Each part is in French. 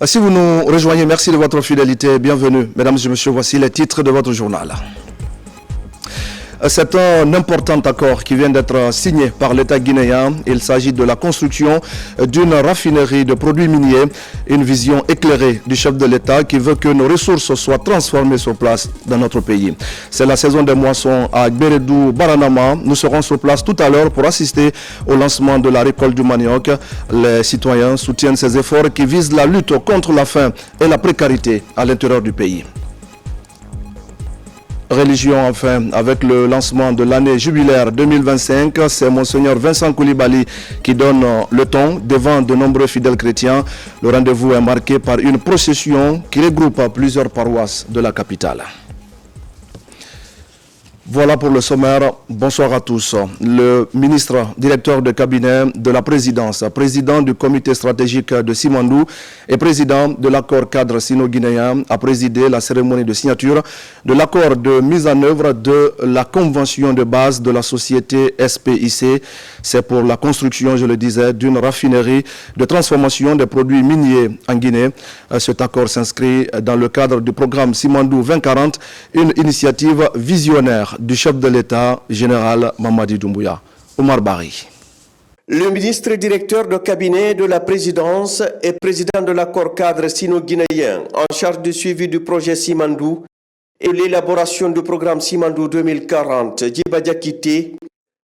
Si vous nous rejoignez, merci de votre fidélité. Bienvenue. Mesdames et messieurs, voici les titres de votre journal. C'est un important accord qui vient d'être signé par l'État guinéen. Il s'agit de la construction d'une raffinerie de produits miniers, une vision éclairée du chef de l'État qui veut que nos ressources soient transformées sur place dans notre pays. C'est la saison des moissons à Gberedou, Baranama. Nous serons sur place tout à l'heure pour assister au lancement de la récolte du manioc. Les citoyens soutiennent ces efforts qui visent la lutte contre la faim et la précarité à l'intérieur du pays. Religion enfin, avec le lancement de l'année jubilaire 2025, c'est Monseigneur Vincent Koulibaly qui donne le ton devant de nombreux fidèles chrétiens. Le rendez-vous est marqué par une procession qui regroupe plusieurs paroisses de la capitale. Voilà pour le sommaire. Bonsoir à tous. Le ministre directeur de cabinet de la présidence, président du comité stratégique de Simandou et président de l'accord cadre sino-guinéen a présidé la cérémonie de signature de l'accord de mise en œuvre de la convention de base de la société SPIC. C'est pour la construction, je le disais, d'une raffinerie de transformation des produits miniers en Guinée. Cet accord s'inscrit dans le cadre du programme Simandou 2040, une initiative visionnaire du chef de l'État, général Mamadi Doumbouya. Omar Bari. Le ministre directeur de cabinet de la présidence et président de l'accord cadre sino-guinéen en charge du suivi du projet Simandou et l'élaboration du programme Simandou 2040, Djiba Diakité,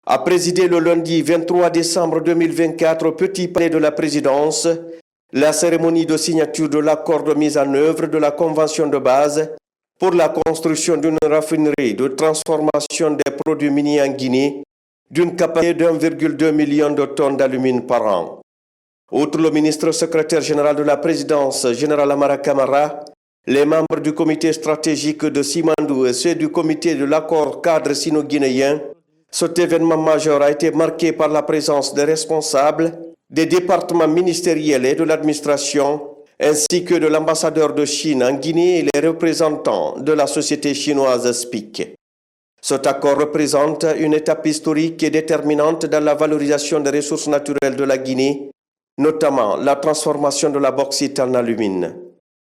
a présidé le lundi 23 décembre 2024 au Petit Palais de la présidence la cérémonie de signature de l'accord de mise en œuvre de la convention de base pour la construction d'une raffinerie de transformation des produits miniers en Guinée d'une capacité d'1,2 million de tonnes d'alumine par an. Outre le ministre secrétaire général de la présidence, général Amara Kamara, les membres du comité stratégique de Simandou et ceux du comité de l'accord cadre sino-guinéen, cet événement majeur a été marqué par la présence des responsables des départements ministériels et de l'administration, ainsi que de l'ambassadeur de Chine en Guinée et les représentants de la société chinoise SPIC. Cet accord représente une étape historique et déterminante dans la valorisation des ressources naturelles de la Guinée, notamment la transformation de la bauxite en alumine.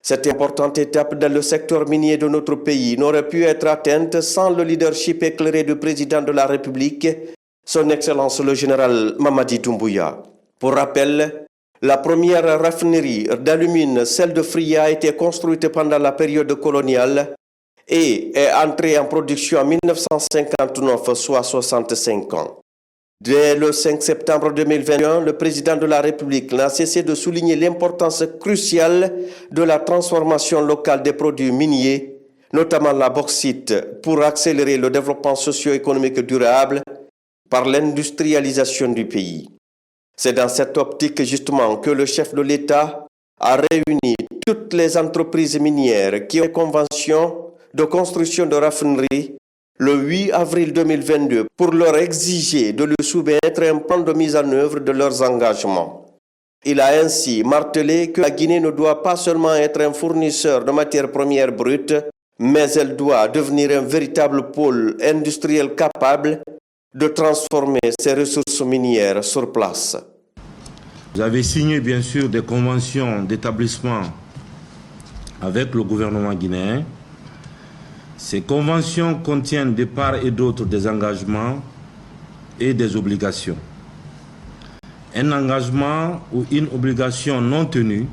Cette importante étape dans le secteur minier de notre pays n'aurait pu être atteinte sans le leadership éclairé du président de la République, son Excellence le général Mamadi Doumbouya. Pour rappel, la première raffinerie d'alumine, celle de Fria, a été construite pendant la période coloniale et est entrée en production en 1959, soit 65 ans. Dès le 5 septembre 2021, le président de la République n'a cessé de souligner l'importance cruciale de la transformation locale des produits miniers, notamment la bauxite, pour accélérer le développement socio-économique durable par l'industrialisation du pays. C'est dans cette optique justement que le chef de l'État a réuni toutes les entreprises minières qui ont une convention de construction de raffinerie le 8 avril 2022 pour leur exiger de lui soumettre un plan de mise en œuvre de leurs engagements. Il a ainsi martelé que la Guinée ne doit pas seulement être un fournisseur de matières premières brutes, mais elle doit devenir un véritable pôle industriel capable de transformer ses ressources minières sur place. Vous avez signé bien sûr des conventions d'établissement avec le gouvernement guinéen. Ces conventions contiennent de part et d'autre des engagements et des obligations. Un engagement ou une obligation non tenue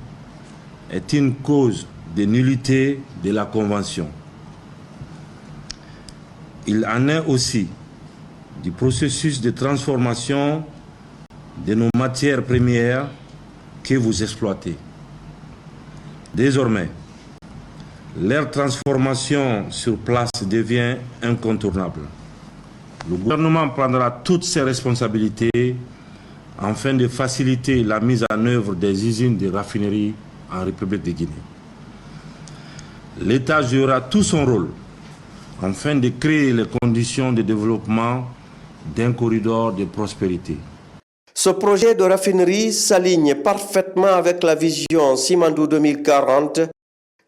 est une cause de nullité de la convention. Il en est aussi du processus de transformation de nos matières premières que vous exploitez. Désormais, leur transformation sur place devient incontournable. Le gouvernement prendra toutes ses responsabilités afin de faciliter la mise en œuvre des usines de raffinerie en République de Guinée. L'État jouera tout son rôle afin de créer les conditions de développement d'un corridor de prospérité. Ce projet de raffinerie s'aligne parfaitement avec la vision Simandou 2040,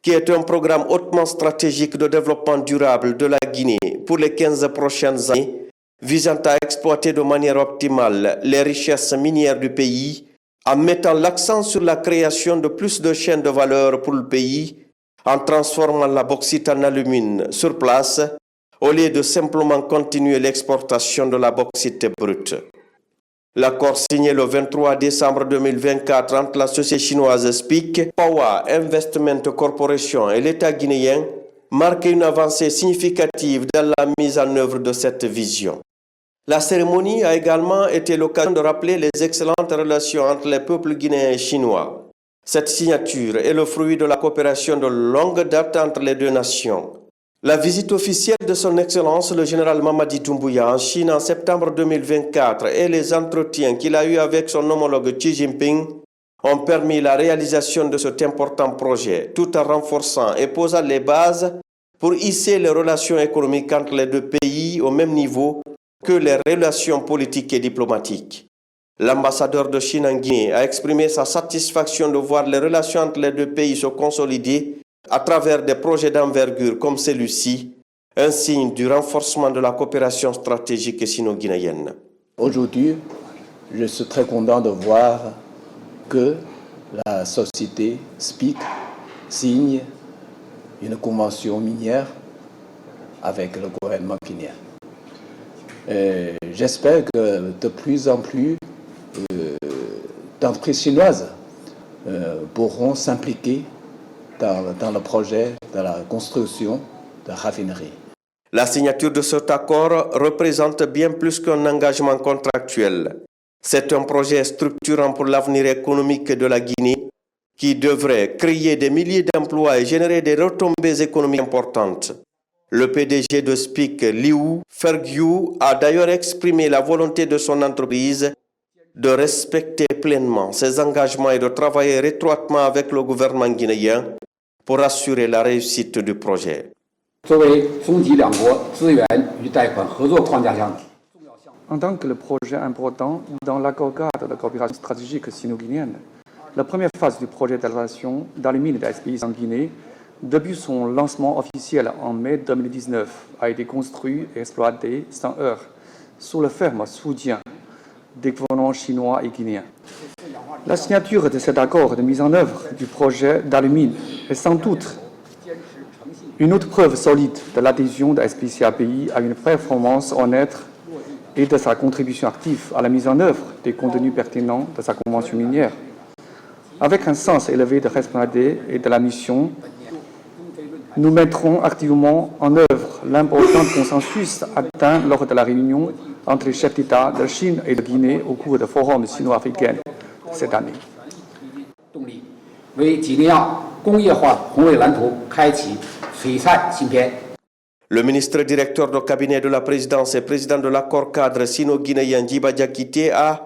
qui est un programme hautement stratégique de développement durable de la Guinée pour les 15 prochaines années, visant à exploiter de manière optimale les richesses minières du pays en mettant l'accent sur la création de plus de chaînes de valeur pour le pays, en transformant la bauxite en alumine sur place, au lieu de simplement continuer l'exportation de la bauxite brute. L'accord signé le 23 décembre 2024 entre la société chinoise SPIC, Pawa Investment Corporation et l'État guinéen marque une avancée significative dans la mise en œuvre de cette vision. La cérémonie a également été l'occasion de rappeler les excellentes relations entre les peuples guinéens et chinois. Cette signature est le fruit de la coopération de longue date entre les deux nations. La visite officielle de son Excellence le général Mamadi Doumbouya en Chine en septembre 2024 et les entretiens qu'il a eus avec son homologue Xi Jinping ont permis la réalisation de cet important projet, tout en renforçant et posant les bases pour hisser les relations économiques entre les deux pays au même niveau que les relations politiques et diplomatiques. L'ambassadeur de Chine en Guinée a exprimé sa satisfaction de voir les relations entre les deux pays se consolider à travers des projets d'envergure comme celui-ci, un signe du renforcement de la coopération stratégique sino-guinéenne. Aujourd'hui, je suis très content de voir que la société SPIC signe une convention minière avec le gouvernement guinéen. J'espère que de plus en plus d'entreprises chinoises pourront s'impliquer dans le projet de la construction de raffineries. La signature de cet accord représente bien plus qu'un engagement contractuel. C'est un projet structurant pour l'avenir économique de la Guinée qui devrait créer des milliers d'emplois et générer des retombées économiques importantes. Le PDG de SPIC, Liu Fergiu, a d'ailleurs exprimé la volonté de son entreprise de respecter pleinement ses engagements et de travailler étroitement avec le gouvernement guinéen pour assurer la réussite du projet. En tant que le projet important dans l'accord cadre de coopération stratégique sino-guinéenne, la première phase du projet d'installation dans les mines de SPIC en Guinée, depuis son lancement officiel en mai 2019, a été construit et exploité sans heurts sous le ferme soutien des gouvernements chinois et guinéens. La signature de cet accord de mise en œuvre du projet d'alumine est sans doute une autre preuve solide de l'adhésion de SPIC-API à une performance honnête et de sa contribution active à la mise en œuvre des contenus pertinents de sa convention minière. Avec un sens élevé de responsabilité et de la mission, nous mettrons activement en œuvre l'important consensus atteint lors de la réunion entre les chefs d'État de Chine et de Guinée au cours du Forum sino-africain cette année. Le ministre directeur du cabinet de la présidence et président de l'accord cadre sino-guinéen Djiba Diakité a,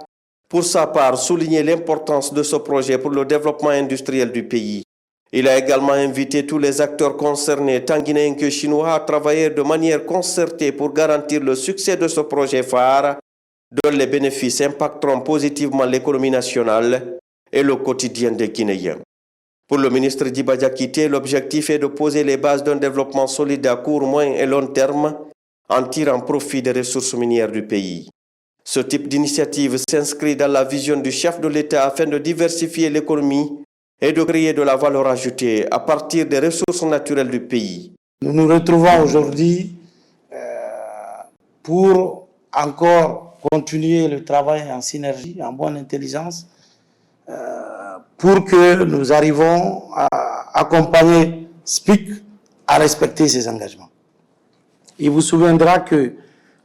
pour sa part, souligné l'importance de ce projet pour le développement industriel du pays. Il a également invité tous les acteurs concernés, tant guinéens que chinois, à travailler de manière concertée pour garantir le succès de ce projet phare, dont les bénéfices impacteront positivement l'économie nationale et le quotidien des Guinéens. Pour le ministre Djiba Diakité, l'objectif est de poser les bases d'un développement solide à court, moyen et long terme en tirant profit des ressources minières du pays. Ce type d'initiative s'inscrit dans la vision du chef de l'État afin de diversifier l'économie et de créer de la valeur ajoutée à partir des ressources naturelles du pays. Nous nous retrouvons aujourd'hui pour encore continuer le travail en synergie, en bonne intelligence, pour que nous arrivons à accompagner SPIC à respecter ses engagements. Il vous souviendra que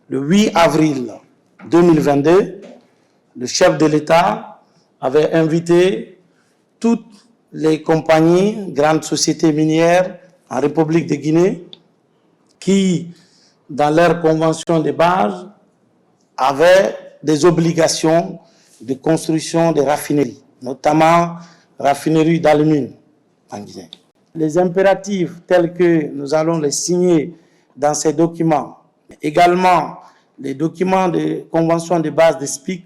le 8 avril 2022, le chef de l'État avait invité toutes les compagnies, grandes sociétés minières en République de Guinée qui, dans leur convention de base, avaient des obligations de construction de raffineries, notamment raffineries d'alumine en Guinée. Les impératifs tels que nous allons les signer dans ces documents, également les documents de convention de base de SPIC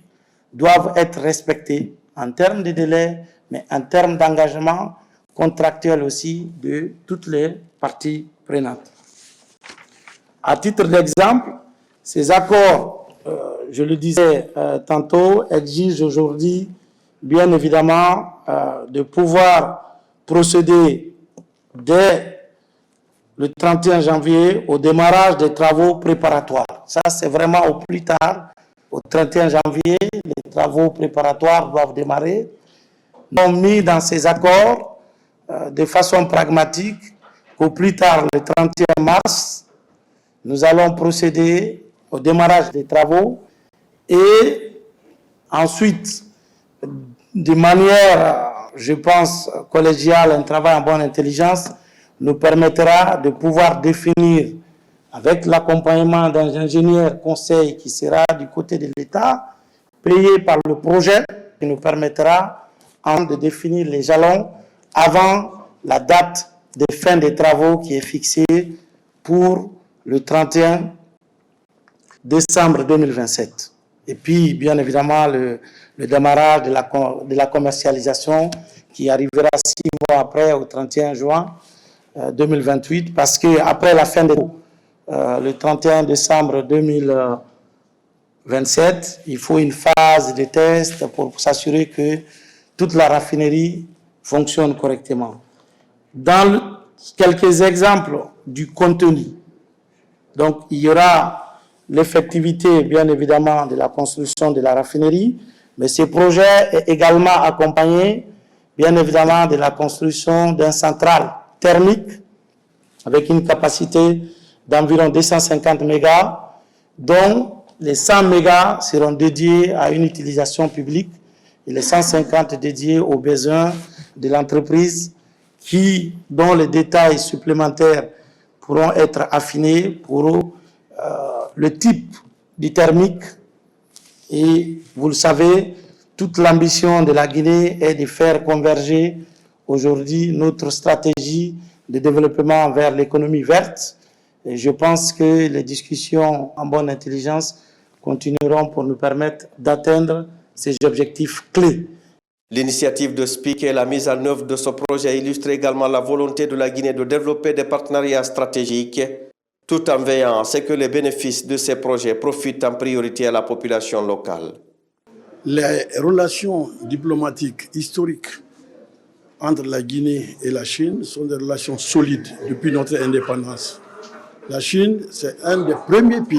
doivent être respectés en termes de délai, mais en termes d'engagement contractuel aussi de toutes les parties prenantes. À titre d'exemple, ces accords, je le disais tantôt, exigent aujourd'hui bien évidemment, de pouvoir procéder dès le 31 janvier au démarrage des travaux préparatoires. Ça, c'est vraiment au plus tard, au 31 janvier, les travaux préparatoires doivent démarrer. Nous avons mis dans ces accords de façon pragmatique qu'au plus tard, le 31 mars, nous allons procéder au démarrage des travaux et ensuite, de manière, je pense, collégiale, un travail en bonne intelligence nous permettra de pouvoir définir, avec l'accompagnement d'un ingénieur conseil qui sera du côté de l'État, payé par le projet, qui nous permettra de définir les jalons avant la date de fin des travaux qui est fixée pour le 31 décembre 2027. Et puis, bien évidemment, le démarrage de la commercialisation qui arrivera 6 mois après, au 31 juin 2028, parce qu'après la fin des le 31 décembre 2027, il faut une phase de test pour s'assurer que toute la raffinerie fonctionne correctement. Dans quelques exemples du contenu, donc il y aura l'effectivité, bien évidemment, de la construction de la raffinerie, mais ce projet est également accompagné, bien évidemment, de la construction d'un central thermique avec une capacité d'environ 250 mégas, dont les 100 mégas seront dédiés à une utilisation publique et les 150 dédiés aux besoins de l'entreprise dont les détails supplémentaires pourront être affinés pour le type du thermique. Et vous le savez, toute l'ambition de la Guinée est de faire converger aujourd'hui notre stratégie de développement vers l'économie verte. Et je pense que les discussions en bonne intelligence continueront pour nous permettre d'atteindre ces objectifs clés. L'initiative de SPIC et la mise en œuvre de ce projet illustre également la volonté de la Guinée de développer des partenariats stratégiques tout en veillant à ce que les bénéfices de ces projets profitent en priorité à la population locale. Les relations diplomatiques historiques entre la Guinée et la Chine sont des relations solides depuis notre indépendance. La Chine, c'est un des premiers pays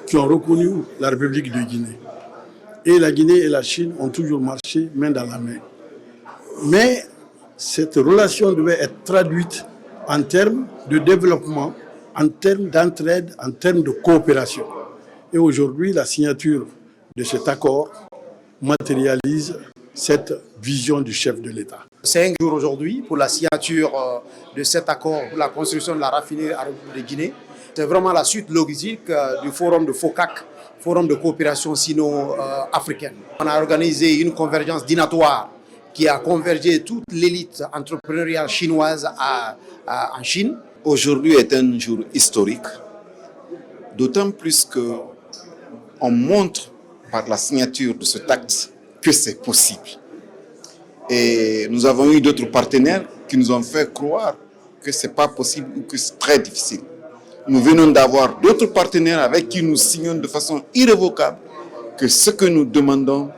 qui ont reconnu la République de Guinée. Et la Guinée et la Chine ont toujours marché main dans la main. Mais cette relation devait être traduite en termes de développement, en termes d'entraide, en termes de coopération. Et aujourd'hui, la signature de cet accord matérialise cette vision du chef de l'État. C'est un jour aujourd'hui pour la signature de cet accord pour la construction de la raffinerie à de Guinée. C'est vraiment la suite logique du forum de FOCAC, forum de coopération sino-africaine. On a organisé une convergence dînatoire qui a convergé toute l'élite entrepreneuriale chinoise en Chine. Aujourd'hui est un jour historique, d'autant plus qu'on montre par la signature de cet acte que c'est possible. Et nous avons eu d'autres partenaires qui nous ont fait croire que ce n'est pas possible ou que c'est très difficile. Nous venons d'avoir d'autres partenaires avec qui nous signons de façon irrévocable que ce que nous demandons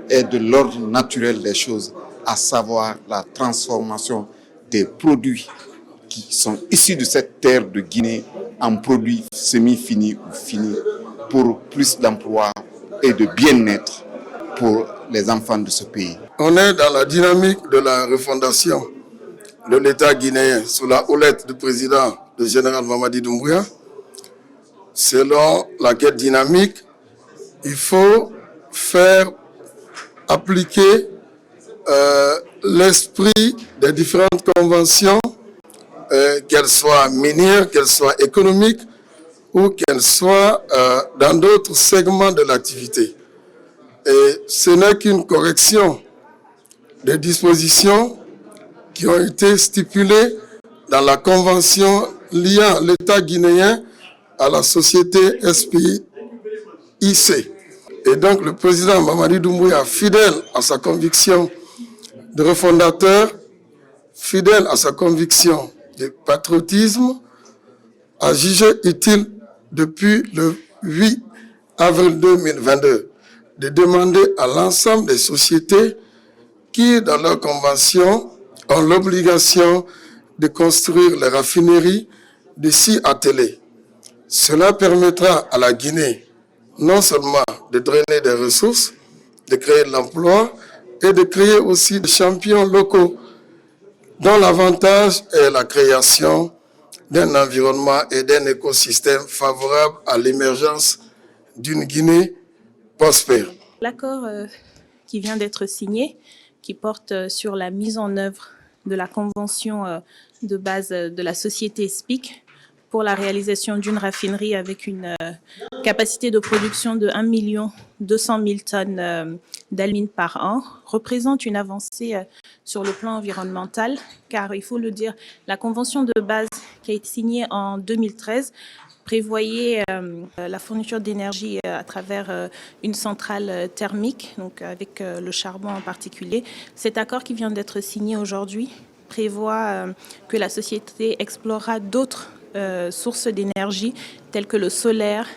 est de l'ordre naturel des choses, à savoir la transformation des produits qui sont issus de cette terre de Guinée en produits semi-finis ou finis pour plus d'emplois et de bien-être pour les enfants de ce pays. On est dans la dynamique de la refondation de l'État guinéen sous la houlette du président, le général Mamadi Doumbouya. Selon laquelle dynamique, il faut faire appliquer l'esprit des différentes conventions, qu'elles soient minières, qu'elles soient économiques ou qu'elles soient dans d'autres segments de l'activité. Et ce n'est qu'une correction des dispositions qui ont été stipulées dans la convention liant l'État guinéen à la société SPIC. Et donc le président Mamadi Doumbouya, fidèle à sa conviction de refondateur, fidèle à sa conviction de patriotisme, a jugé utile depuis le 8 avril 2022 de demander à l'ensemble des sociétés qui, dans leur convention, ont l'obligation de construire les raffineries d'ici à Télé. Cela permettra à la Guinée non seulement de drainer des ressources, de créer de l'emploi et de créer aussi des champions locaux dont l'avantage est la création d'un environnement et d'un écosystème favorable à l'émergence d'une Guinée prospère. L'accord qui vient d'être signé, qui porte sur la mise en œuvre de la convention de base de la société SPIC pour la réalisation d'une raffinerie avec une capacité de production de 1 200 000 tonnes d'alumine par an, représente une avancée sur le plan environnemental, car il faut le dire, la convention de base qui a été signée en 2013 prévoyait la fourniture d'énergie à travers une centrale thermique, donc avec le charbon en particulier. Cet accord qui vient d'être signé aujourd'hui prévoit que la société explorera d'autres sources d'énergie telles que le solaire,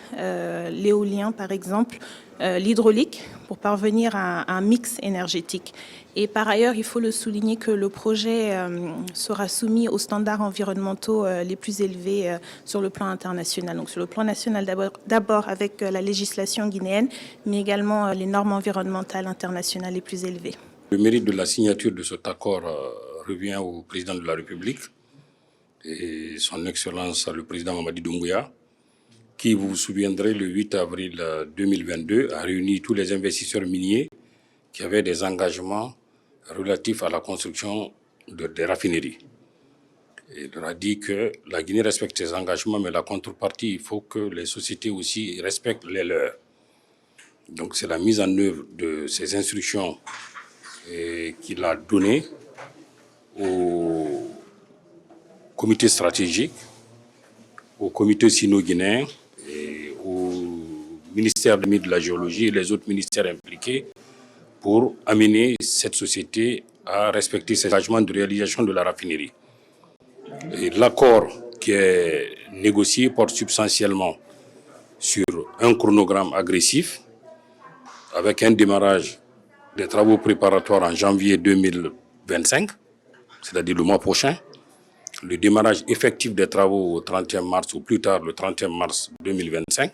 l'éolien par exemple, l'hydraulique pour parvenir à un mix énergétique. Et par ailleurs, il faut le souligner que le projet sera soumis aux standards environnementaux les plus élevés sur le plan international. Donc sur le plan national d'abord avec la législation guinéenne, mais également les normes environnementales internationales les plus élevées. Le mérite de la signature de cet accord revient au président de la République et son Excellence le président Mamadi Doumbouya, qui, vous vous souviendrez, le 8 avril 2022 a réuni tous les investisseurs miniers qui avaient des engagements relatifs à la construction des raffineries. Et il leur a dit que la Guinée respecte ses engagements, mais la contrepartie, il faut que les sociétés aussi respectent les leurs. Donc c'est la mise en œuvre de ces instructions qu'il a données au comité stratégique, au comité sino-guinéen et au ministère de la Géologie et les autres ministères impliqués pour amener cette société à respecter ses engagements de réalisation de la raffinerie. Et l'accord qui est négocié porte substantiellement sur un chronogramme agressif avec un démarrage des travaux préparatoires en janvier 2025, c'est-à-dire le mois prochain, le démarrage effectif des travaux au 31 mars ou plus tard le 31 mars 2025,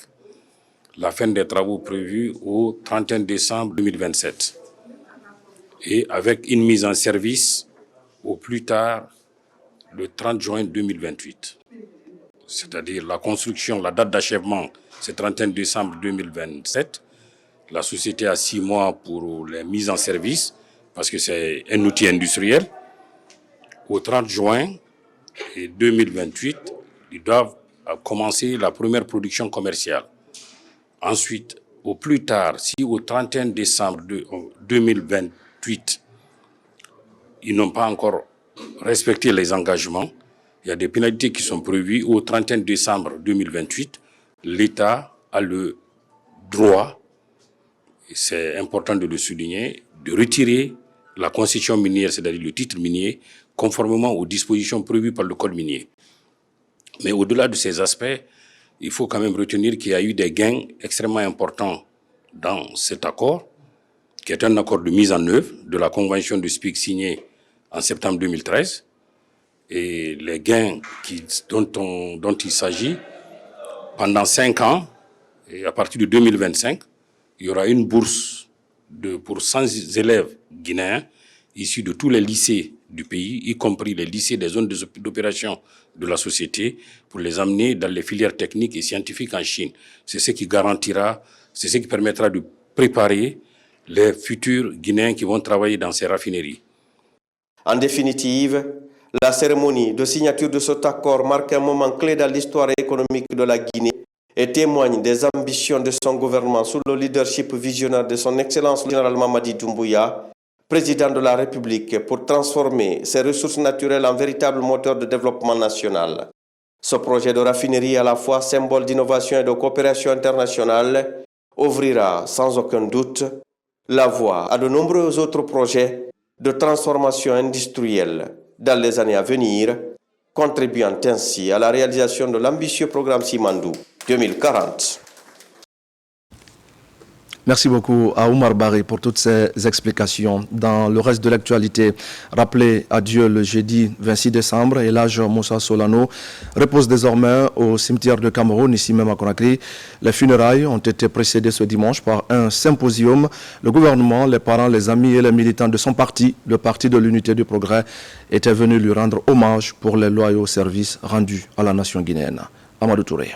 la fin des travaux prévus au 31 décembre 2027 et avec une mise en service au plus tard le 30 juin 2028. C'est-à-dire la construction, la date d'achèvement, c'est 31 décembre 2027. La société a 6 mois pour les mises en service parce que c'est un outil industriel. Au 30 juin 2028, ils doivent commencer la première production commerciale. Ensuite, au plus tard, si au 31 décembre 2028, ils n'ont pas encore respecté les engagements, il y a des pénalités qui sont prévues. Au 31 décembre 2028, l'État a le droit, et c'est important de le souligner, de retirer la concession minière, c'est-à-dire le titre minier, conformément aux dispositions prévues par le Code minier. Mais au-delà de ces aspects, il faut quand même retenir qu'il y a eu des gains extrêmement importants dans cet accord, qui est un accord de mise en œuvre de la convention de SPIC signée en septembre 2013. Et les gains dont il s'agit, pendant 5 ans, et à partir de 2025, il y aura une bourse pour 100 élèves guinéens issus de tous les lycées du pays, y compris les lycées des zones d'opération de la société, pour les amener dans les filières techniques et scientifiques en Chine. C'est ce qui garantira, c'est ce qui permettra de préparer les futurs Guinéens qui vont travailler dans ces raffineries. En définitive, la cérémonie de signature de cet accord marque un moment clé dans l'histoire économique de la Guinée et témoigne des ambitions de son gouvernement sous le leadership visionnaire de son Excellence le général Mamadi Doumbouya, président de la République, pour transformer ses ressources naturelles en véritable moteur de développement national. Ce projet de raffinerie, à la fois symbole d'innovation et de coopération internationale, ouvrira sans aucun doute la voie à de nombreux autres projets de transformation industrielle dans les années à venir, contribuant ainsi à la réalisation de l'ambitieux programme Simandou 2040. Merci beaucoup à Oumar Barry pour toutes ces explications. Dans le reste de l'actualité, rappelé à Dieu le jeudi 26 décembre, et l'âge Moussa Solano repose désormais au cimetière de Cameroun, ici même à Conakry. Les funérailles ont été précédées ce dimanche par un symposium. Le gouvernement, les parents, les amis et les militants de son parti, le Parti de l'Unité du Progrès, étaient venus lui rendre hommage pour les loyaux services rendus à la nation guinéenne. Amadou Touré.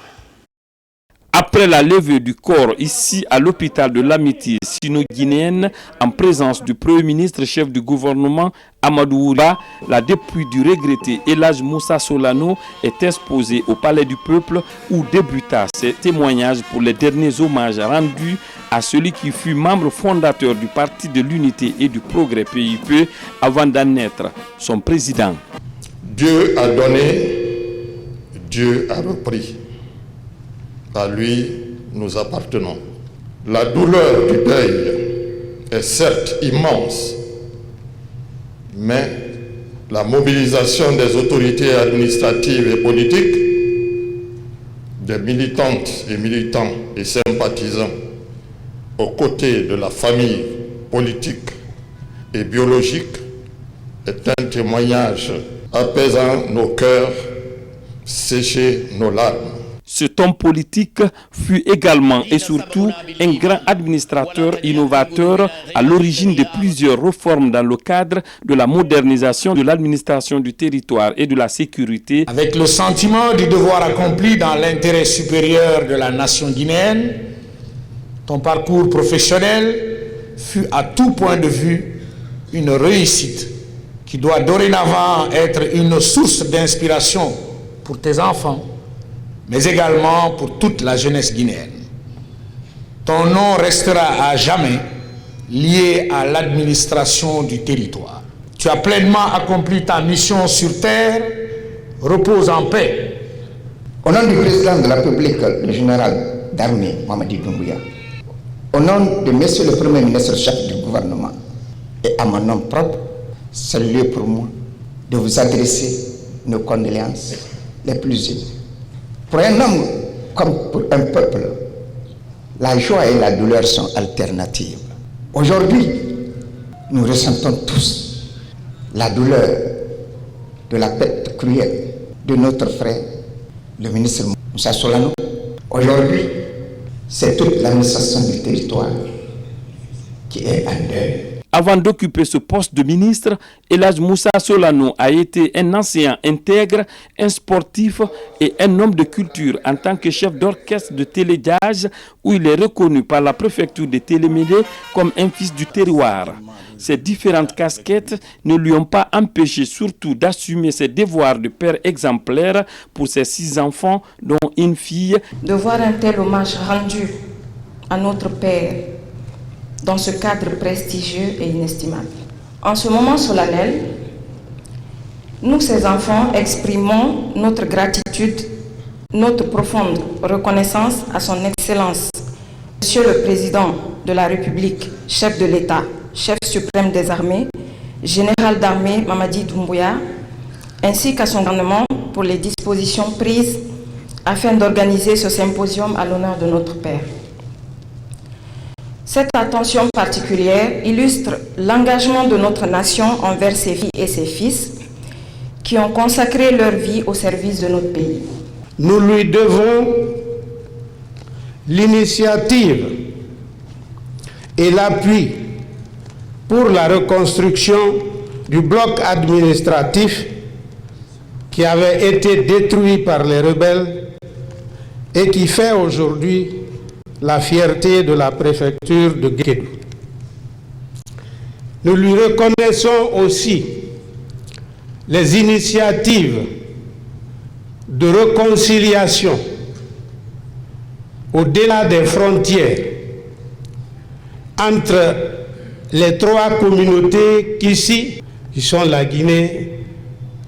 Après la levée du corps ici à l'hôpital de l'Amitié sino-guinéenne, en présence du Premier ministre chef du gouvernement Amadou Oura, la dépouille du regretté Elhadj Moussa Solano est exposée au Palais du Peuple où débuta ses témoignages pour les derniers hommages rendus à celui qui fut membre fondateur du Parti de l'Unité et du Progrès PIP avant d'en être son président. Dieu a donné, Dieu a repris. À lui, nous appartenons. La douleur du deuil est certes immense, mais la mobilisation des autorités administratives et politiques, des militantes et militants et sympathisants, aux côtés de la famille politique et biologique, est un témoignage apaisant nos cœurs, sécher nos larmes. Cet homme politique fut également et surtout un grand administrateur innovateur à l'origine de plusieurs réformes dans le cadre de la modernisation de l'administration du territoire et de la sécurité. Avec le sentiment du devoir accompli dans l'intérêt supérieur de la nation guinéenne, ton parcours professionnel fut à tout point de vue une réussite qui doit dorénavant être une source d'inspiration pour tes enfants, mais également pour toute la jeunesse guinéenne. Ton nom restera à jamais lié à l'administration du territoire. Tu as pleinement accompli ta mission sur terre, repose en paix. Au nom du président de la République, le général d'armée Mamadi Doumbouya, au nom de monsieur le Premier ministre chef du gouvernement et à mon nom propre, c'est le lieu pour moi de vous adresser nos condoléances les plus émues. Pour un homme comme pour un peuple, la joie et la douleur sont alternatives. Aujourd'hui, nous ressentons tous la douleur de la perte cruelle de notre frère, le ministre Moussa Solano. Aujourd'hui, c'est toute l'administration du territoire qui est en deuil. Avant d'occuper ce poste de ministre, Elhadj Moussa Solano a été un enseignant intègre, un sportif et un homme de culture en tant que chef d'orchestre de Télédiage, où il est reconnu par la préfecture de Télémélé comme un fils du terroir. Ces différentes casquettes ne lui ont pas empêché surtout d'assumer ses devoirs de père exemplaire pour ses 6 enfants, dont une fille. De voir un tel hommage rendu à notre père dans ce cadre prestigieux et inestimable. En ce moment solennel, nous, ces enfants, exprimons notre gratitude, notre profonde reconnaissance à son Excellence, Monsieur le Président de la République, chef de l'État, chef suprême des armées, général d'armée Mamadi Doumbouya, ainsi qu'à son gouvernement pour les dispositions prises afin d'organiser ce symposium à l'honneur de notre Père. Cette attention particulière illustre l'engagement de notre nation envers ses filles et ses fils qui ont consacré leur vie au service de notre pays. Nous lui devons l'initiative et l'appui pour la reconstruction du bloc administratif qui avait été détruit par les rebelles et qui fait aujourd'hui la fierté de la préfecture de Guédou. Nous lui reconnaissons aussi les initiatives de réconciliation au-delà des frontières entre les 3 communautés qui sont la Guinée,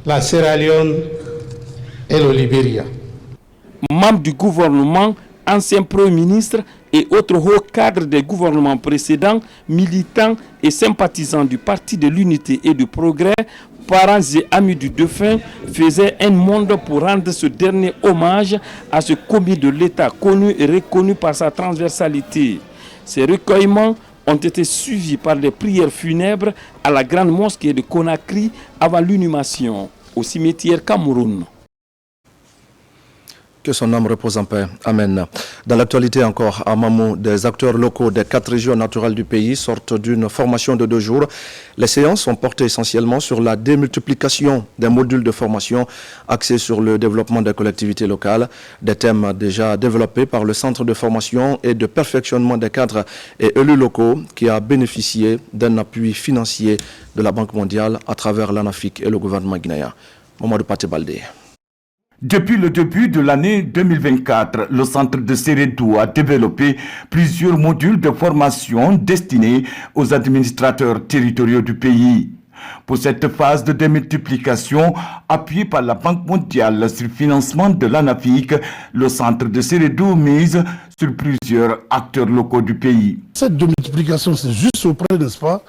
la Sierra Leone et le Libéria. Membre du gouvernement, ancien Premier ministre et autres hauts cadres des gouvernements précédents, militants et sympathisants du Parti de l'Unité et du Progrès, parents et amis du défunt faisaient un monde pour rendre ce dernier hommage à ce commis de l'État connu et reconnu par sa transversalité. Ces recueillements ont été suivis par des prières funèbres à la grande mosquée de Conakry avant l'inhumation au cimetière Cameroun. Que son âme repose en paix. Amen. Dans l'actualité encore, à Mamou, des acteurs locaux des 4 régions naturelles du pays sortent d'une formation de 2 jours. Les séances sont portées essentiellement sur la démultiplication des modules de formation axés sur le développement des collectivités locales, des thèmes déjà développés par le Centre de formation et de perfectionnement des cadres et élus locaux qui a bénéficié d'un appui financier de la Banque mondiale à travers l'ANAFIC et le gouvernement guinéen. Mamadou Paté Baldé. Depuis le début de l'année 2024, le centre de Sérédou a développé plusieurs modules de formation destinés aux administrateurs territoriaux du pays. Pour cette phase de démultiplication, appuyée par la Banque mondiale sur le financement de l'ANAFIC, le centre de Sérédou mise sur plusieurs acteurs locaux du pays. Cette démultiplication, c'est juste auprès, n'est-ce pas,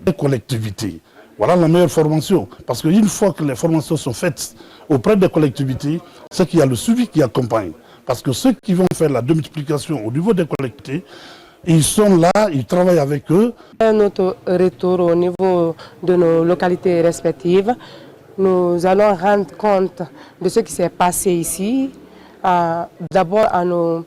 des collectivités. Voilà la meilleure formation. Parce qu'une fois que les formations sont faites auprès des collectivités, c'est qu'il y a le suivi qui accompagne. Parce que ceux qui vont faire la démultiplication au niveau des collectivités, ils sont là, ils travaillent avec eux. À notre retour au niveau de nos localités respectives, nous allons rendre compte de ce qui s'est passé ici. D'abord à nos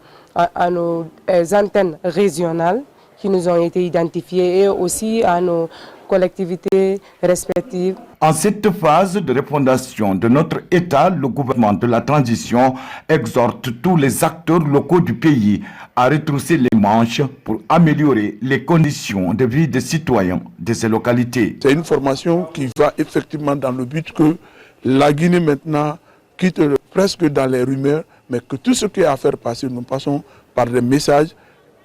antennes régionales qui nous ont été identifiées et aussi à nos collectivités respectives. En cette phase de refondation de notre État, le gouvernement de la transition exhorte tous les acteurs locaux du pays à retrousser les manches pour améliorer les conditions de vie des citoyens de ces localités. C'est une formation qui va effectivement dans le but que la Guinée maintenant quitte presque dans les rumeurs, mais que tout ce qui est à faire passer, nous passons par des messages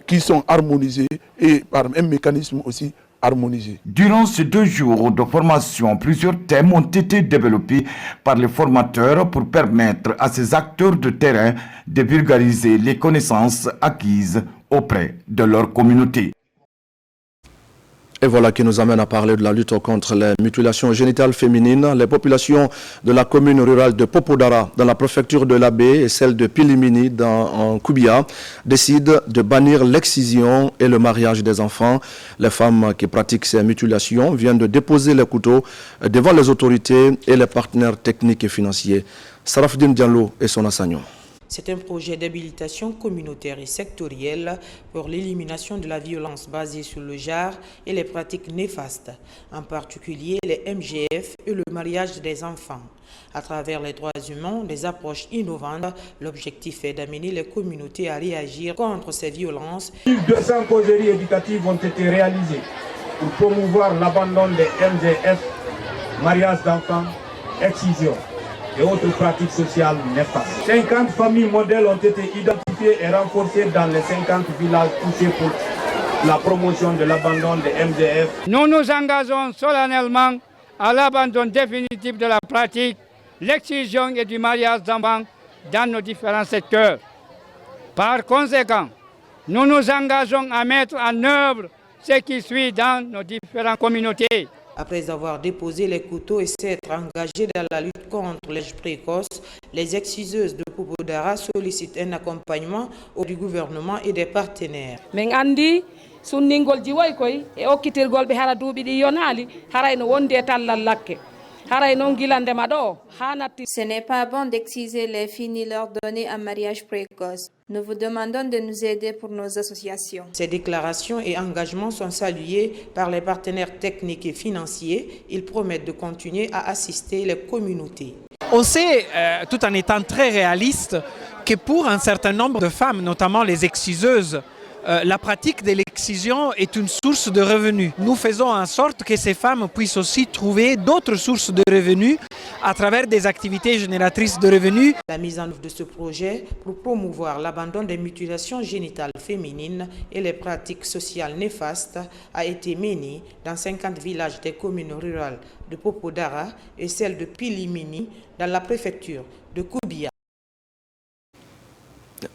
qui sont harmonisés et par un mécanisme aussi harmonisé. Durant ces 2 jours de formation, plusieurs thèmes ont été développés par les formateurs pour permettre à ces acteurs de terrain de vulgariser les connaissances acquises auprès de leur communauté. Et voilà qui nous amène à parler de la lutte contre les mutilations génitales féminines. Les populations de la commune rurale de Popodara, dans la préfecture de l'Abbé, et celle de Pilimini, en Koubia, décident de bannir l'excision et le mariage des enfants. Les femmes qui pratiquent ces mutilations viennent de déposer les couteaux devant les autorités et les partenaires techniques et financiers. Sarafdine Diallo et son Assagnon. C'est un projet d'habilitation communautaire et sectorielle pour l'élimination de la violence basée sur le genre et les pratiques néfastes, en particulier les MGF et le mariage des enfants. À travers les droits humains, des approches innovantes, l'objectif est d'amener les communautés à réagir contre ces violences. 200 causeries éducatives ont été réalisées pour promouvoir l'abandon des MGF, mariage d'enfants, excision et autres pratiques sociales néfastes. 50 familles modèles ont été identifiées et renforcées dans les 50 villages touchés pour la promotion de l'abandon des MDF. Nous nous engageons solennellement à l'abandon définitif de la pratique, l'excision et du mariage d'enfants dans nos différents secteurs. Par conséquent, nous nous engageons à mettre en œuvre ce qui suit dans nos différentes communautés. Après avoir déposé les couteaux et s'être engagés dans la lutte contre l'âge précoce, les exciseuses de Popodara sollicitent un accompagnement du gouvernement et des partenaires. Ce n'est pas bon d'exciser les filles ni leur donner un mariage précoce. Nous vous demandons de nous aider pour nos associations. Ces déclarations et engagements sont salués par les partenaires techniques et financiers. Ils promettent de continuer à assister les communautés. On sait, tout en étant très réaliste, que pour un certain nombre de femmes, notamment les exciseuses, la pratique de l'excision est une source de revenus. Nous faisons en sorte que ces femmes puissent aussi trouver d'autres sources de revenus à travers des activités génératrices de revenus. La mise en œuvre de ce projet pour promouvoir l'abandon des mutilations génitales féminines et les pratiques sociales néfastes a été menée dans 50 villages des communes rurales de Popodara et celle de Pilimini dans la préfecture de Koubia.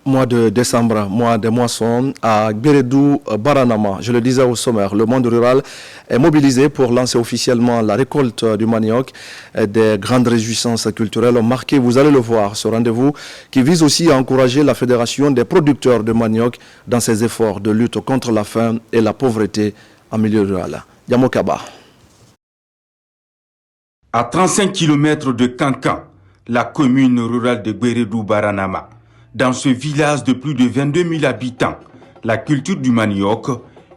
Mois de décembre, mois des moissons, à Bérédou Baranama, je le disais au sommaire, le monde rural est mobilisé pour lancer officiellement la récolte du manioc. Des grandes réjouissances culturelles ont marqué, vous allez le voir, ce rendez-vous qui vise aussi à encourager la Fédération des producteurs de manioc dans ses efforts de lutte contre la faim et la pauvreté en milieu rural. Yamokaba. À 35 km de Kankan, la commune rurale de Bérédou Baranama. Dans ce village de plus de 22 000 habitants, la culture du manioc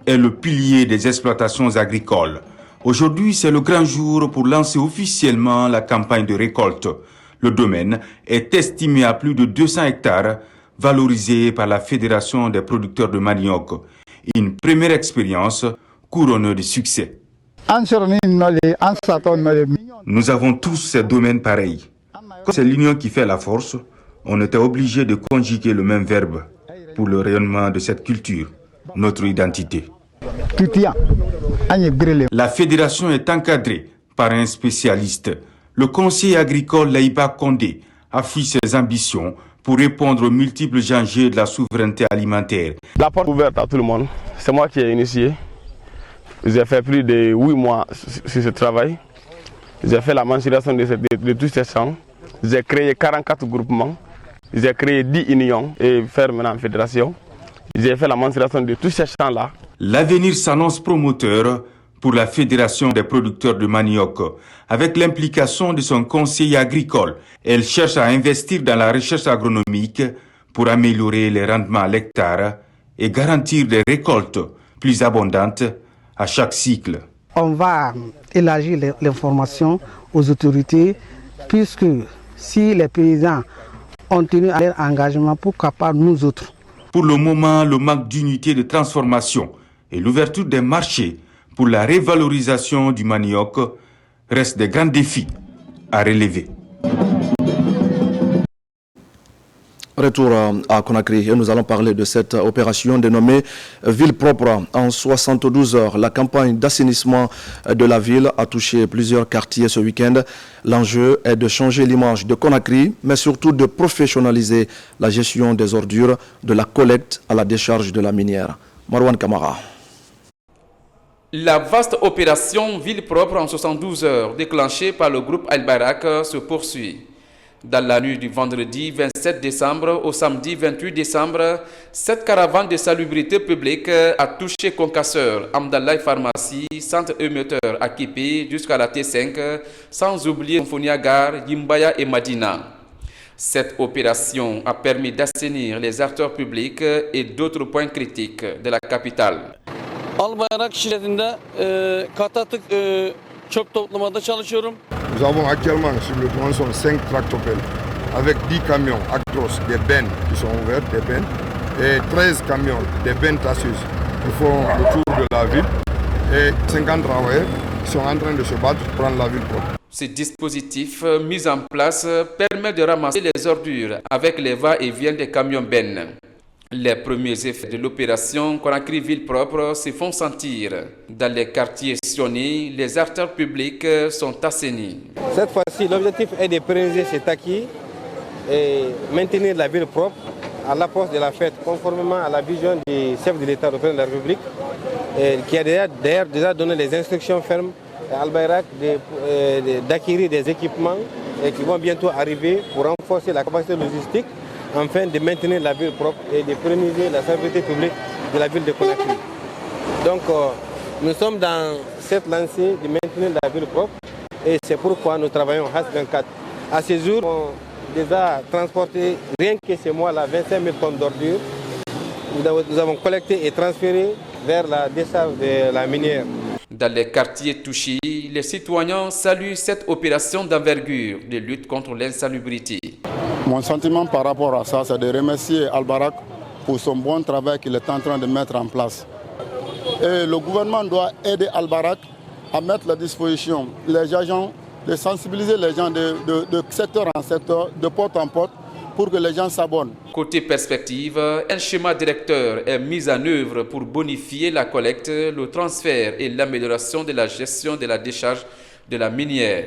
est le pilier des exploitations agricoles. Aujourd'hui, c'est le grand jour pour lancer officiellement la campagne de récolte. Le domaine est estimé à plus de 200 hectares, valorisé par la Fédération des producteurs de manioc. Une première expérience couronnée de succès. Nous avons tous ces domaines pareils. Comme c'est l'union qui fait la force, on était obligé de conjuguer le même verbe pour le rayonnement de cette culture, notre identité. La fédération est encadrée par un spécialiste. Le conseiller agricole Laïba Condé affiche ses ambitions pour répondre aux multiples enjeux de la souveraineté alimentaire. La porte ouverte à tout le monde, c'est moi qui ai initié. J'ai fait plus de 8 mois sur ce travail. J'ai fait la mensuration de tous ces champs. J'ai créé 44 groupements. J'ai créé 10 unions et faire maintenant en fédération. J'ai fait la mensuration de tous ces champs-là. L'avenir s'annonce promoteur pour la Fédération des producteurs de manioc. Avec l'implication de son conseiller agricole, elle cherche à investir dans la recherche agronomique pour améliorer les rendements à l'hectare et garantir des récoltes plus abondantes à chaque cycle. On va élargir l'information aux autorités puisque si les paysans ont tenu à leur engagement, pourquoi pas nous autres? Pour le moment, le manque d'unité de transformation et l'ouverture des marchés pour la révalorisation du manioc restent des grands défis à relever. Retour à Conakry et nous allons parler de cette opération dénommée Ville propre. En 72 heures, la campagne d'assainissement de la ville a touché plusieurs quartiers ce week-end. L'enjeu est de changer l'image de Conakry, mais surtout de professionnaliser la gestion des ordures, de la collecte à la décharge de la minière. Marwan Kamara. La vaste opération Ville propre en 72 heures déclenchée par le groupe Al-Barak se poursuit. Dans la nuit du vendredi 27 décembre au samedi 28 décembre, cette caravane de salubrité publique a touché Concasseur, Amdallah Pharmacie, centre émetteur à Kipi jusqu'à la T5, sans oublier Symphonia Gare, Yimbaya et Madina. Cette opération a permis d'assainir les acteurs publics et d'autres points critiques de la capitale. Nous avons actuellement sur le tronçon 5 tractopelles avec 10 camions Actros, des bennes qui sont ouvertes, des bennes, et 13 camions, des bennes tasseuses qui font le tour de la ville et 50 travailleurs qui sont en train de se battre pour rendre la ville propre. Ce dispositif mis en place permet de ramasser les ordures avec les va-et-vient des camions bennes. Les premiers effets de l'opération Conakry Ville propre se font sentir. Dans les quartiers sillonnés, les artères publiques sont assainis. Cette fois-ci, l'objectif est de pérenniser cet acquis et maintenir la ville propre à l'approche de la fête, conformément à la vision du chef de l'État, le président de la République, qui a d'ailleurs déjà donné les instructions fermes à Al-Bayrak d'acquérir des équipements qui vont bientôt arriver pour renforcer la capacité logistique afin de maintenir la ville propre et de pérenniser la sécurité publique de la ville de Conakry. Donc nous sommes dans cette lancée de maintenir la ville propre et c'est pourquoi nous travaillons H24. À ce jour, on déjà transporté, rien que ce mois-là, 25 000 tonnes d'ordures. Nous avons collecté et transféré vers la décharge de la minière. Dans les quartiers touchés, les citoyens saluent cette opération d'envergure de lutte contre l'insalubrité. Mon sentiment par rapport à ça, c'est de remercier Al-Barak pour son bon travail qu'il est en train de mettre en place. Et le gouvernement doit aider Al-Barak à mettre à la disposition les agents, de sensibiliser les gens de secteur en secteur, de porte en porte, pour que les gens s'abonnent. Côté perspective, un schéma directeur est mis en œuvre pour bonifier la collecte, le transfert et l'amélioration de la gestion de la décharge de la minière.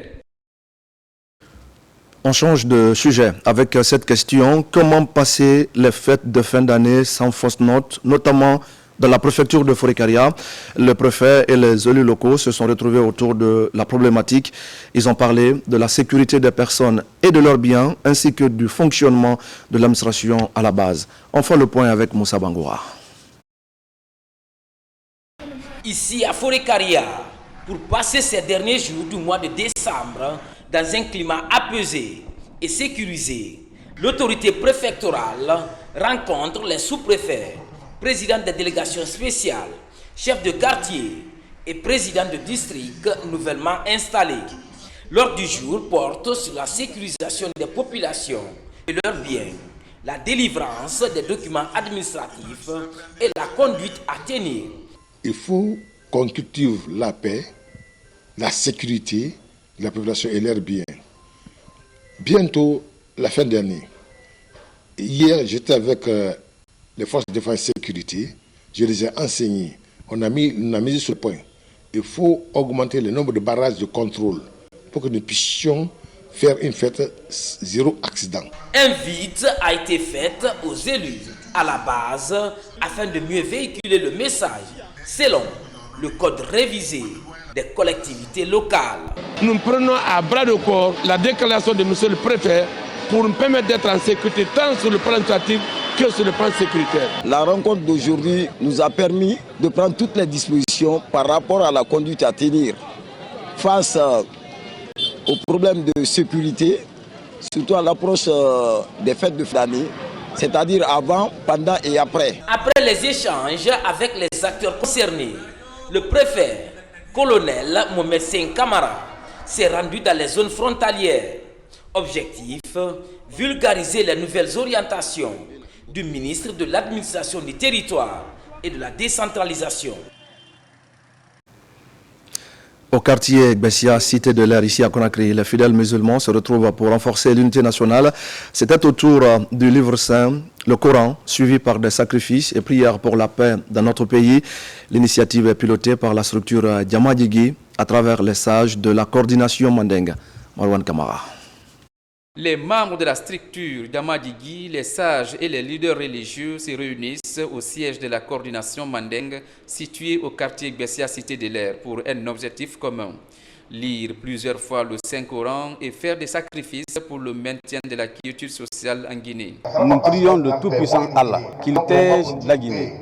On change de sujet avec cette question. Comment passer les fêtes de fin d'année sans fausse note, notamment dans la préfecture de Forikaria? Le préfet et les élus locaux se sont retrouvés autour de la problématique. Ils ont parlé de la sécurité des personnes et de leurs biens, ainsi que du fonctionnement de l'administration à la base. On fait le point avec Moussa Bangoura. Ici à Forikaria, pour passer ces derniers jours du mois de décembre dans un climat apaisé et sécurisé, l'autorité préfectorale rencontre les sous-préfets, présidents des délégations spéciales, chefs de quartier et présidents de district nouvellement installés. L'ordre du jour porte sur la sécurisation des populations et leurs biens, la délivrance des documents administratifs et la conduite à tenir. Il faut qu'on cultive la paix, la sécurité de la population et leurs biens. Bientôt, la fin d'année. Hier, j'étais avec les forces de défense et sécurité. Je les ai enseignés. On a mis sur le point. Il faut augmenter le nombre de barrages de contrôle pour que nous puissions faire une fête zéro accident. Invite a été faite aux élus à la base afin de mieux véhiculer le message selon le code révisé des collectivités locales. Nous prenons à bras le corps la déclaration de M. le préfet pour nous permettre d'être en sécurité tant sur le plan administratif que sur le plan sécuritaire. La rencontre d'aujourd'hui nous a permis de prendre toutes les dispositions par rapport à la conduite à tenir face aux problèmes de sécurité, surtout à l'approche des fêtes de fin d'année, c'est-à-dire avant, pendant et après. Après les échanges avec les acteurs concernés, le préfet, colonel Mohamed Singh Kamara, s'est rendu dans les zones frontalières. Objectif, vulgariser les nouvelles orientations du ministre de l'administration du territoire et de la décentralisation. Au quartier Bessia, cité de l'air ici à Conakry, les fidèles musulmans se retrouvent pour renforcer l'unité nationale. C'était autour du livre saint, le Coran, suivi par des sacrifices et prières pour la paix dans notre pays. L'initiative est pilotée par la structure Diamadjigui à travers les sages de la coordination Mandeng. Marwan Kamara. Les membres de la structure d'Amadigi, les sages et les leaders religieux se réunissent au siège de la coordination Mandeng, situé au quartier Bessia, cité de l'air, pour un objectif commun. Lire plusieurs fois le Saint-Coran et faire des sacrifices pour le maintien de la quiétude sociale en Guinée. Nous prions le Tout-Puissant Allah, qu'il protège la Guinée,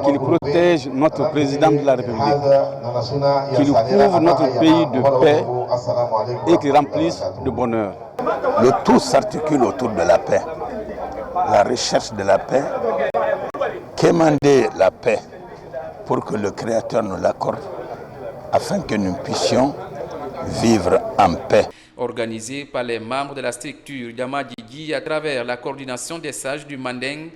qu'il protège notre président de la République, qu'il couvre notre pays de paix et qu'il remplisse de bonheur. Le tout s'articule autour de la paix, la recherche de la paix, quémander la paix pour que le Créateur nous l'accorde, afin que nous puissions vivre en paix. Organisé par les membres de la structure d'Amadigi à travers la coordination des sages du Mandeng,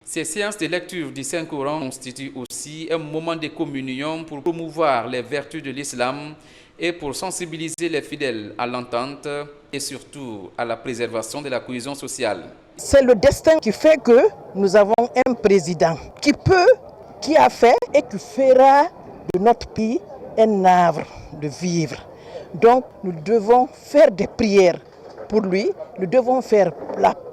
ces séances de lecture du Saint-Coran constituent aussi un moment de communion pour promouvoir les vertus de l'islam et pour sensibiliser les fidèles à l'entente et surtout à la préservation de la cohésion sociale. C'est le destin qui fait que nous avons un président qui a fait et qui fera de notre pays un havre de vivre. Donc nous devons faire des prières pour lui, nous devons faire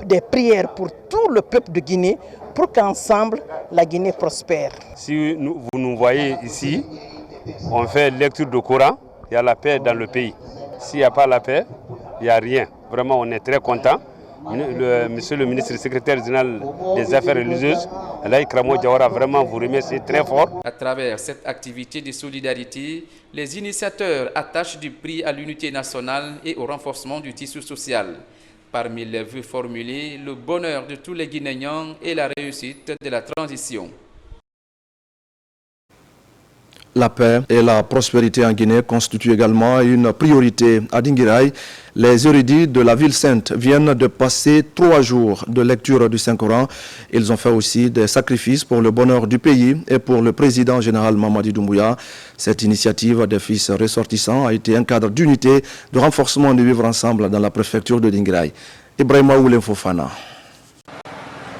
des prières pour tout le peuple de Guinée pour qu'ensemble la Guinée prospère. Si vous nous voyez ici, on fait lecture du Coran, il y a la paix dans le pays. S'il n'y a pas la paix, il n'y a rien. Vraiment, on est très content. Monsieur le ministre et secrétaire général des affaires religieuses, Alaï Kramo Diawara, vraiment vous remercie très fort. À travers cette activité de solidarité, les initiateurs attachent du prix à l'unité nationale et au renforcement du tissu social. Parmi les vœux formulés, le bonheur de tous les Guinéens et la réussite de la transition. La paix et la prospérité en Guinée constituent également une priorité à Dinguiraye. Les érudits de la ville sainte viennent de passer 3 jours de lecture du Saint-Coran. Ils ont fait aussi des sacrifices pour le bonheur du pays et pour le président général Mamadi Doumbouya. Cette initiative des fils ressortissants a été un cadre d'unité, de renforcement du vivre ensemble dans la préfecture de Dinguiraye. Ibrahima Oulem Fofana.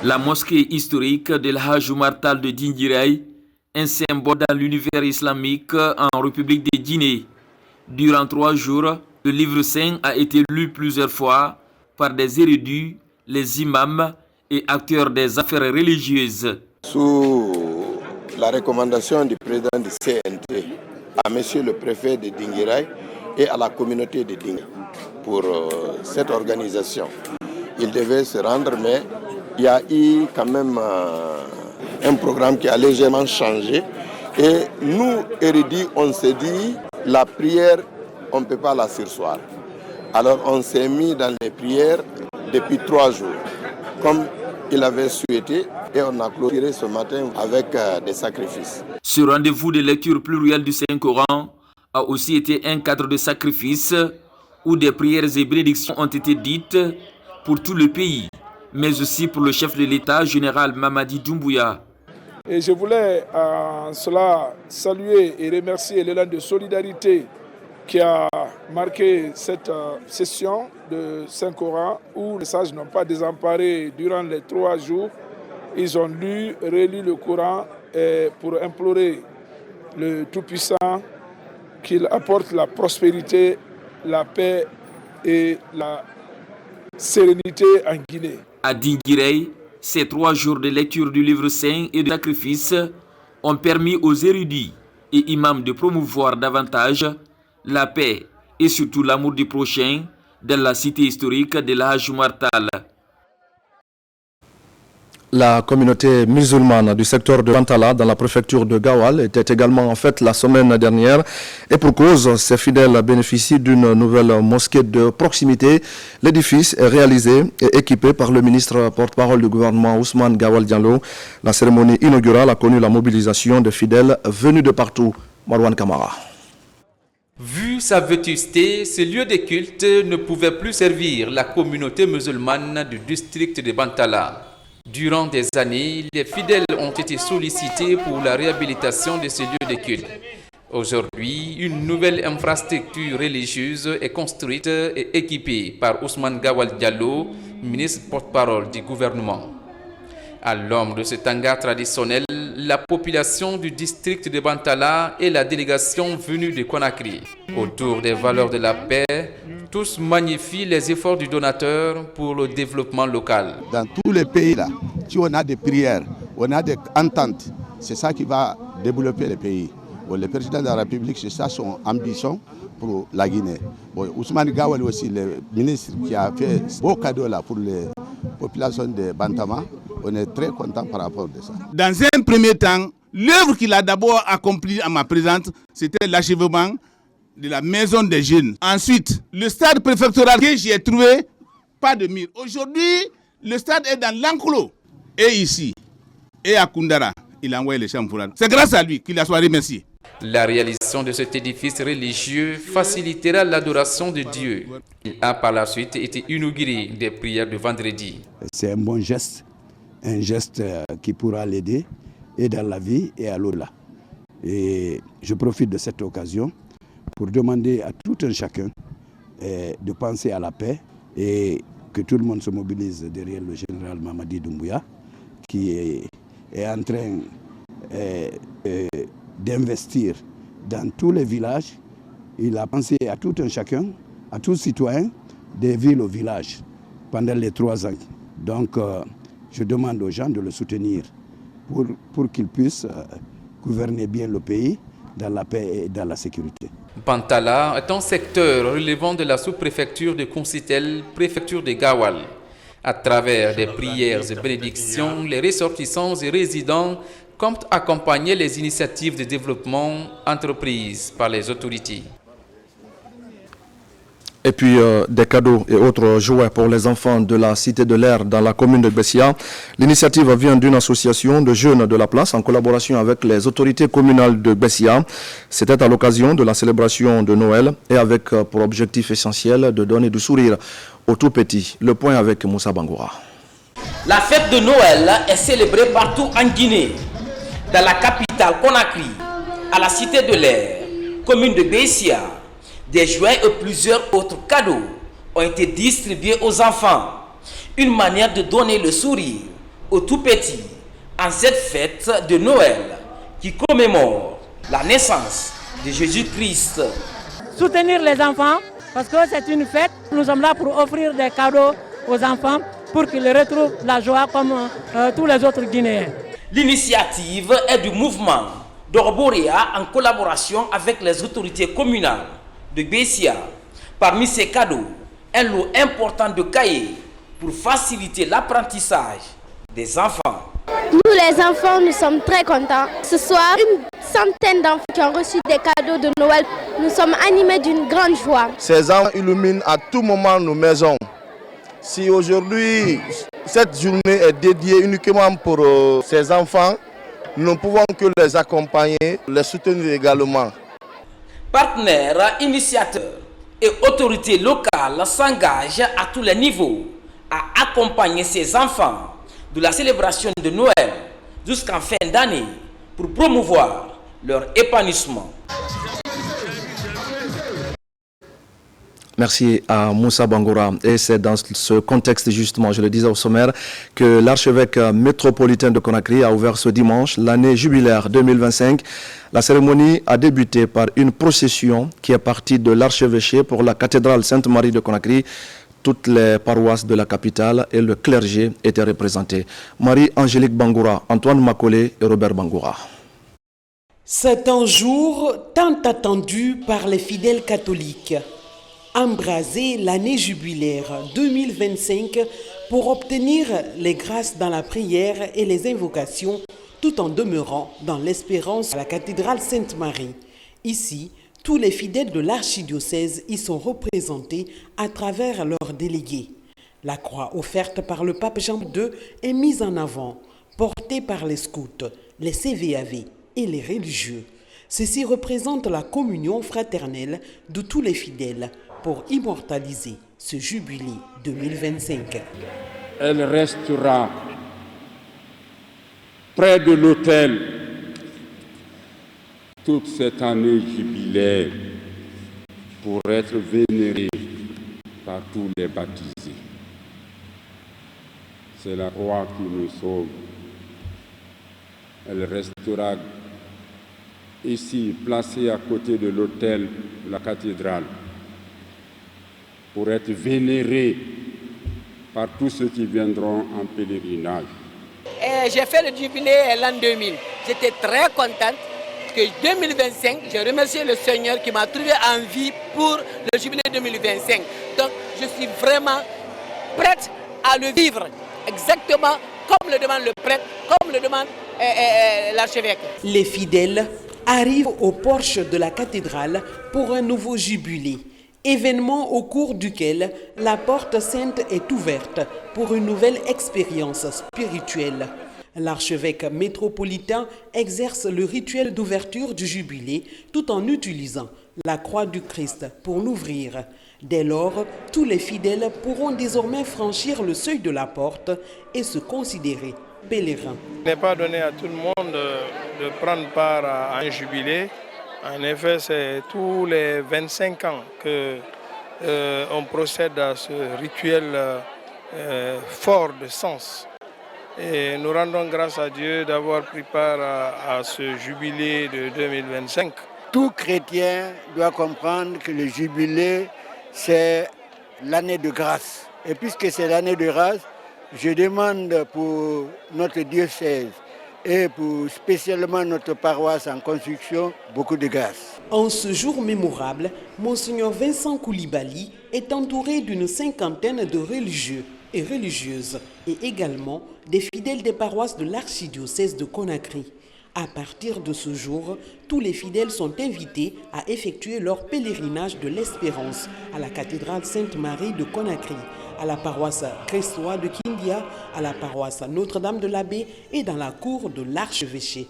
La mosquée historique de l'Hajj Martal de Dinguiraye, un symbole dans l'univers islamique en République de Guinée. Durant 3 jours, Le livre saint a été lu plusieurs fois par des érudits, les imams et acteurs des affaires religieuses. Sous la recommandation du président du CNT à monsieur le préfet de Dinguiraye et à la communauté de Dinguiraye pour cette organisation. Il devait se rendre, mais il y a eu quand même un programme qui a légèrement changé. Et nous, érudits, on s'est dit, la prière, on ne peut pas la sursoir. Alors on s'est mis dans les prières depuis 3 jours, comme il avait souhaité, et on a clôturé ce matin avec des sacrifices. Ce rendez-vous de lecture plurielle du Saint-Coran a aussi été un cadre de sacrifice où des prières et bénédictions ont été dites pour tout le pays, mais aussi pour le chef de l'État, général Mamadi Doumbouya. Et je voulais en cela saluer et remercier l'élan de solidarité qui a marqué cette session de Saint-Coran où les sages n'ont pas désemparé durant les 3 jours. Ils ont lu, relu le Coran pour implorer le Tout-Puissant qu'il apporte la prospérité, la paix et la sérénité en Guinée. À Dinguiraye, ces 3 jours de lecture du livre saint et de sacrifice ont permis aux érudits et imams de promouvoir davantage la paix et surtout l'amour du prochain dans la cité historique de l'Hajj Martal. La communauté musulmane du secteur de Bantala dans la préfecture de Gawal était également en fête la semaine dernière et pour cause, ses fidèles bénéficient d'une nouvelle mosquée de proximité. L'édifice est réalisé et équipé par le ministre porte-parole du gouvernement Ousmane Gawal Diallo. La cérémonie inaugurale a connu la mobilisation de fidèles venus de partout. Marwan Kamara. Vu sa vétusté, ce lieu de culte ne pouvait plus servir la communauté musulmane du district de Bantala. Durant des années, les fidèles ont été sollicités pour la réhabilitation de ce lieu de culte. Aujourd'hui, une nouvelle infrastructure religieuse est construite et équipée par Ousmane Gawal Diallo, ministre porte-parole du gouvernement. À l'ombre de ce hangar traditionnel, la population du district de Bantala et la délégation venue de Conakry. Autour des valeurs de la paix, tous magnifient les efforts du donateur pour le développement local. Dans tous les pays là, si on a des prières, on a des ententes, c'est ça qui va développer le pays. Bon, le président de la République, c'est ça son ambition pour la Guinée. Bon, Ousmane Gawal aussi, le ministre qui a fait beau cadeau là pour les populations de Bantama, on est très content par rapport à ça. Dans un premier temps, l'œuvre qu'il a d'abord accomplie à ma présence, c'était l'achèvement de la maison des jeunes. Ensuite, le stade préfectoral que j'ai trouvé, pas de mire. Aujourd'hui, le stade est dans l'enclos. Et ici, et à Koundara, il a envoyé les chambres. C'est grâce à lui qu'il a soit remercié. La réalisation de cet édifice religieux facilitera l'adoration de Dieu. Il a par la suite été inauguré des prières de vendredi. C'est un bon geste, un geste qui pourra l'aider et dans la vie et à l'au-delà. Et je profite de cette occasion pour demander à tout un chacun de penser à la paix et que tout le monde se mobilise derrière le général Mamadi Doumbouya qui est en train d'investir dans tous les villages. Il a pensé à tout un chacun, à tout citoyen, des villes au village pendant les 3 ans. Donc je demande aux gens de le soutenir pour qu'il puisse gouverner bien le pays dans la paix et dans la sécurité. Bantala est un secteur relevant de la sous-préfecture de Koncitel, préfecture de Gawal. À travers des prières et bénédictions, les ressortissants et résidents comptent accompagner les initiatives de développement entreprises par les autorités. Et puis des cadeaux et autres jouets pour les enfants de la Cité de l'Air dans la commune de Bessia. L'initiative vient d'une association de jeunes de la place en collaboration avec les autorités communales de Bessia. C'était à l'occasion de la célébration de Noël et avec pour objectif essentiel de donner du sourire aux tout petits. Le point avec Moussa Bangoura. La fête de Noël est célébrée partout en Guinée. Dans la capitale Conakry, à la Cité de l'Air, commune de Bessia, des jouets et plusieurs autres cadeaux ont été distribués aux enfants. Une manière de donner le sourire aux tout petits en cette fête de Noël qui commémore la naissance de Jésus-Christ. Soutenir les enfants parce que c'est une fête. Nous sommes là pour offrir des cadeaux aux enfants pour qu'ils retrouvent la joie comme tous les autres Guinéens. L'initiative est du mouvement d'Orborea en collaboration avec les autorités communales de Bessia. Parmi ces cadeaux, un lot important de cahiers pour faciliter l'apprentissage des enfants. Nous les enfants, nous sommes très contents. Ce soir, une centaine d'enfants qui ont reçu des cadeaux de Noël. Nous sommes animés d'une grande joie. Ces enfants illuminent à tout moment nos maisons. Si aujourd'hui, cette journée est dédiée uniquement pour ces enfants, nous ne pouvons que les accompagner, les soutenir également. Partenaires, initiateurs et autorités locales s'engagent à tous les niveaux à accompagner ces enfants de la célébration de Noël jusqu'en fin d'année pour promouvoir leur épanouissement. Merci à Moussa Bangoura. Et c'est dans ce contexte, justement, je le disais au sommaire, que l'archevêque métropolitain de Conakry a ouvert ce dimanche l'année jubilaire 2025. La cérémonie a débuté par une procession qui est partie de l'archevêché pour la cathédrale Sainte-Marie de Conakry. Toutes les paroisses de la capitale et le clergé étaient représentés. Marie-Angélique Bangoura, Antoine Makolé et Robert Bangoura. C'est un jour tant attendu par les fidèles catholiques. Embraser l'année jubilaire 2025 pour obtenir les grâces dans la prière et les invocations tout en demeurant dans l'espérance à la cathédrale Sainte-Marie. Ici, tous les fidèles de l'archidiocèse y sont représentés à travers leurs délégués. La croix offerte par le pape Jean II est mise en avant, portée par les scouts, les CVAV et les religieux. Ceci représente la communion fraternelle de tous les fidèles pour immortaliser ce jubilé 2025. Elle restera près de l'autel toute cette année jubilaire pour être vénérée par tous les baptisés. C'est la croix qui nous sauve. Elle restera ici, placée à côté de l'autel de la cathédrale, pour être vénérée par tous ceux qui viendront en pèlerinage. J'ai fait le jubilé l'an 2000. J'étais très contente que 2025, j'ai remercié le Seigneur qui m'a trouvé en vie pour le jubilé 2025. Donc je suis vraiment prête à le vivre exactement comme le demande le prêtre, comme le demande l'archevêque. Les fidèles arrivent au porche de la cathédrale pour un nouveau jubilé. Événement au cours duquel la porte sainte est ouverte pour une nouvelle expérience spirituelle. L'archevêque métropolitain exerce le rituel d'ouverture du jubilé tout en utilisant la croix du Christ pour l'ouvrir. Dès lors, tous les fidèles pourront désormais franchir le seuil de la porte et se considérer pèlerins. Il n'est pas donné à tout le monde de prendre part à un jubilé. En effet, c'est tous les 25 ans qu'on procède à ce rituel fort de sens. Et nous rendons grâce à Dieu d'avoir pris part à ce jubilé de 2025. Tout chrétien doit comprendre que le jubilé, c'est l'année de grâce. Et puisque c'est l'année de grâce, je demande pour notre diocèse et pour spécialement notre paroisse en construction, beaucoup de grâce. En ce jour mémorable, Monseigneur Vincent Koulibaly est entouré d'une cinquantaine de religieux et religieuses et également des fidèles des paroisses de l'archidiocèse de Conakry. À partir de ce jour, tous les fidèles sont invités à effectuer leur pèlerinage de l'Espérance à la cathédrale Sainte-Marie de Conakry, à la paroisse Christois de Kindia, à la paroisse Notre-Dame de l'Abbé et dans la cour de l'archevêché.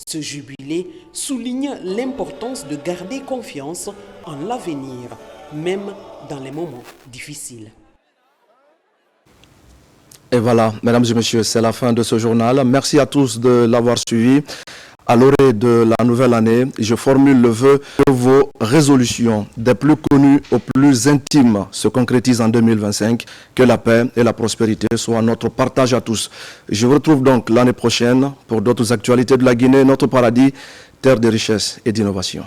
Ce jubilé souligne l'importance de garder confiance en l'avenir, même dans les moments difficiles. Et voilà, mesdames et messieurs, c'est la fin de ce journal. Merci à tous de l'avoir suivi. À l'orée de la nouvelle année, je formule le vœu que vos résolutions, des plus connues aux plus intimes, se concrétisent en 2025. Que la paix et la prospérité soient notre partage à tous. Je vous retrouve donc l'année prochaine pour d'autres actualités de la Guinée, notre paradis, terre de richesse et d'innovation.